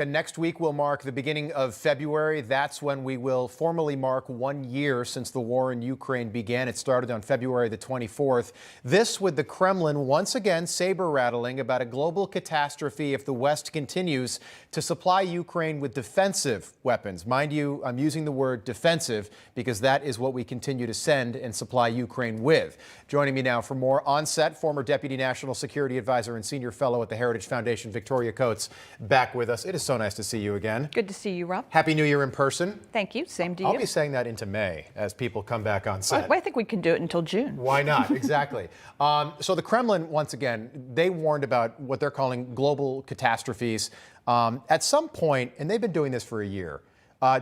And next week will mark the beginning of February. That's when we will formally mark 1 year since the war in Ukraine began. It started on February the 24th. This with the Kremlin once again saber-rattling about a global catastrophe if the West continues to supply Ukraine with defensive weapons. Mind you, I'm using the word defensive because that is what we continue to send and supply Ukraine with. Joining me now for more on set, former Deputy National Security Advisor and Senior Fellow at the Heritage Foundation, Victoria Coates, back with us. It is so nice to see you again. Good to see you, Rob. Happy New Year in person. Thank you. Same to you. I'll be saying that into May as people come back on set. I think we can do it until June. Why not? Exactly. So the Kremlin, once again, they warned about what they're calling global catastrophes. At some point, and they've been doing this for a year,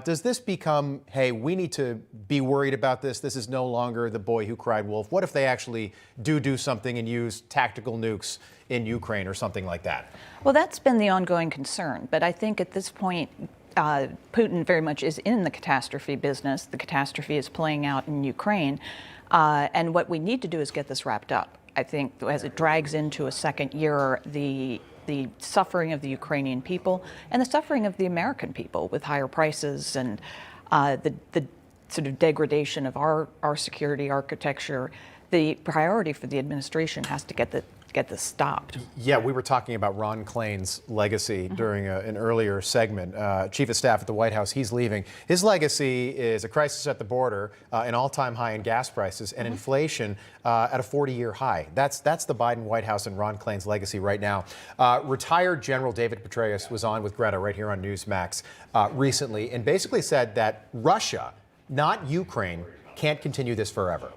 does this become, hey, we need to be worried about this? This is no longer the boy who cried wolf. What if they actually do something and use tactical nukes in Ukraine or something like that? Well, that's been the ongoing concern. But I think at this point, Putin very much is in the catastrophe business. The catastrophe is playing out in Ukraine. And what we need to do is get this wrapped up. I think as it drags into a second year, the suffering of the Ukrainian people and the suffering of the American people with higher prices and the sort of degradation of our security architecture, the priority for the administration has to get this stopped. Yeah, we were talking about Ron Klain's legacy during an earlier segment. Chief of Staff at the White House, he's leaving. His legacy is a crisis at the border, an all-time high in gas prices, and inflation at a 40-year high. That's the Biden White House and Ron Klain's legacy right now. Retired General David Petraeus was on with Greta right here on Newsmax recently and basically said that Russia, not Ukraine, can't continue this forever.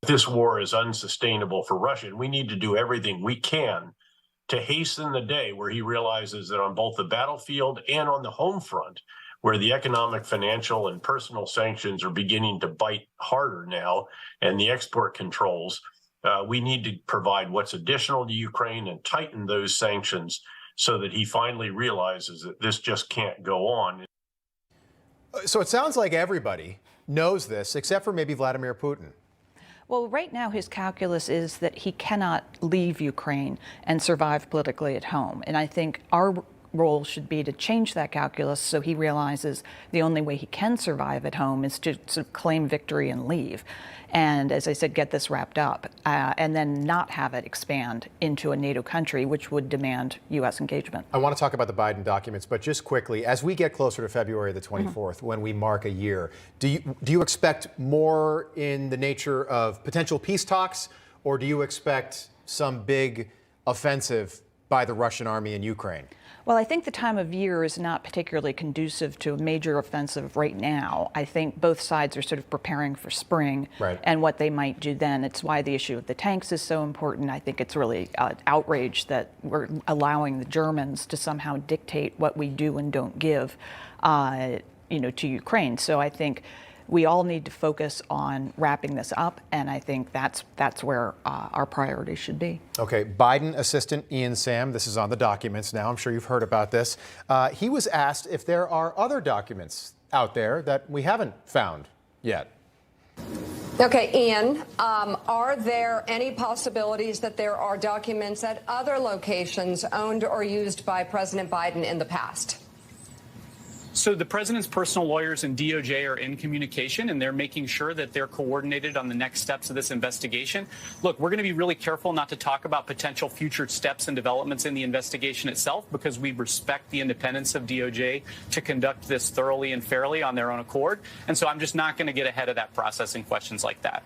This war is unsustainable for Russia, and we need to do everything we can to hasten the day where he realizes that on both the battlefield and on the home front, where the economic, financial, and personal sanctions are beginning to bite harder now, and the export controls, we need to provide what's additional to Ukraine and tighten those sanctions so that he finally realizes that this just can't go on. So it sounds like everybody knows this, except for maybe Vladimir Putin. Well, right now his calculus is that he cannot leave Ukraine and survive politically at home. And I think our role should be to change that calculus so he realizes the only way he can survive at home is to sort of claim victory and leave. And as I said, get this wrapped up and then not have it expand into a NATO country, which would demand U.S. engagement. I want to talk about the Biden documents, but just quickly, as we get closer to February the 24th, when we mark a year, do you expect more in the nature of potential peace talks, or do you expect some big offensive by the Russian army in Ukraine? Well, I think the time of year is not particularly conducive to a major offensive right now. I think both sides are sort of preparing for spring and what they might do then. It's why the issue of the tanks is so important. I think it's really outrage that we're allowing the Germans to somehow dictate what we do and don't give, to Ukraine. So I think we all need to focus on wrapping this up, and I think that's where our priority should be. Okay, Biden assistant Ian Sam, this is on the documents now. I'm sure you've heard about this. He was asked if there are other documents out there that we haven't found yet. Okay, Ian, are there any possibilities that there are documents at other locations owned or used by President Biden in the past? So the president's personal lawyers and DOJ are in communication, and they're making sure that they're coordinated on the next steps of this investigation. Look, we're going to be really careful not to talk about potential future steps and developments in the investigation itself, because we respect the independence of DOJ to conduct this thoroughly and fairly on their own accord. And so I'm just not going to get ahead of that process in questions like that.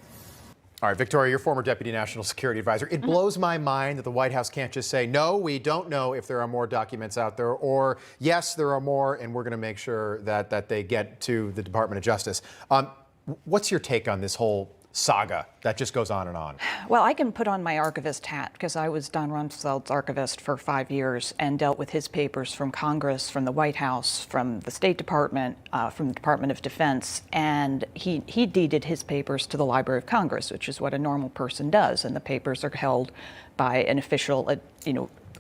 All right, Victoria, you're former Deputy National Security Advisor. It blows my mind that the White House can't just say, no, we don't know if there are more documents out there, or yes, there are more, and we're going to make sure that they get to the Department of Justice. What's your take on this whole saga that just goes on and on? Well, I can put on my archivist hat because I was Don Rumsfeld's archivist for 5 years and dealt with his papers from Congress, from the White House, from the State Department, from the Department of Defense, and he deeded his papers to the Library of Congress, which is what a normal person does, and the papers are held by an official,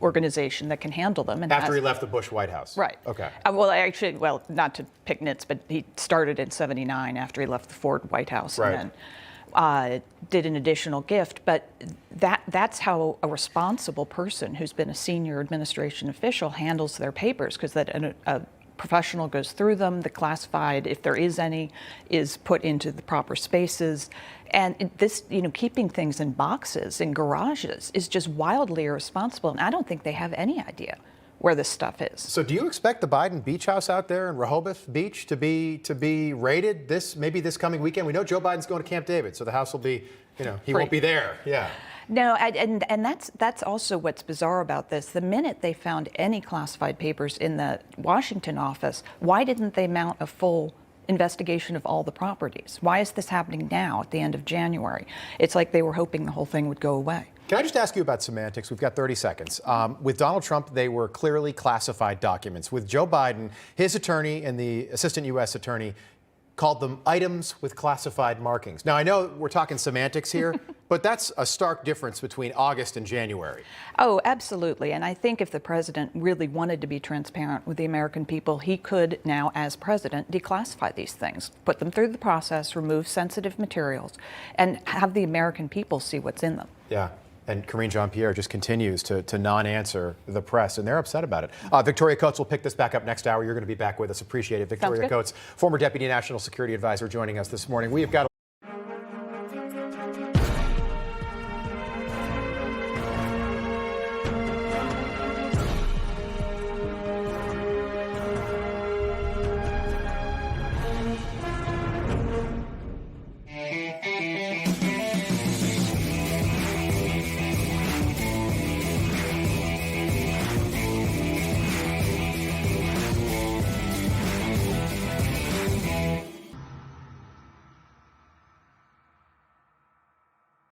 organization that can handle them. And after he left the Bush White House? Right. Okay. Well, not to pick nits, but he started in '79 after he left the Ford White House. Right. And then did an additional gift, but that's how a responsible person who's been a senior administration official handles their papers, because a professional goes through them, the classified, if there is any, is put into the proper spaces. And this, keeping things in boxes, in garages, is just wildly irresponsible. And I don't think they have any idea where this stuff is. So do you expect the Biden beach house out there in Rehoboth Beach to be raided maybe this coming weekend? We know Joe Biden's going to Camp David, so the house will be, he won't be there. Yeah. No, and that's also what's bizarre about this. The minute they found any classified papers in the Washington office, why didn't they mount a full investigation of all the properties? Why is this happening now at the end of January? It's like they were hoping the whole thing would go away. Can I just ask you about semantics? We've got 30 seconds. With Donald Trump, they were clearly classified documents. With Joe Biden, his attorney and the assistant U.S. attorney called them items with classified markings. Now, I know we're talking semantics here, but that's a stark difference between August and January. Oh, absolutely. And I think if the president really wanted to be transparent with the American people, he could now, as president, declassify these things, put them through the process, remove sensitive materials, and have the American people see what's in them. Yeah. And Karine Jean-Pierre just continues to non-answer the press, and they're upset about it. Victoria Coates will pick this back up next hour. You're going to be back with us. Appreciate it. Victoria Coates, former Deputy National Security Advisor, joining us this morning. We have got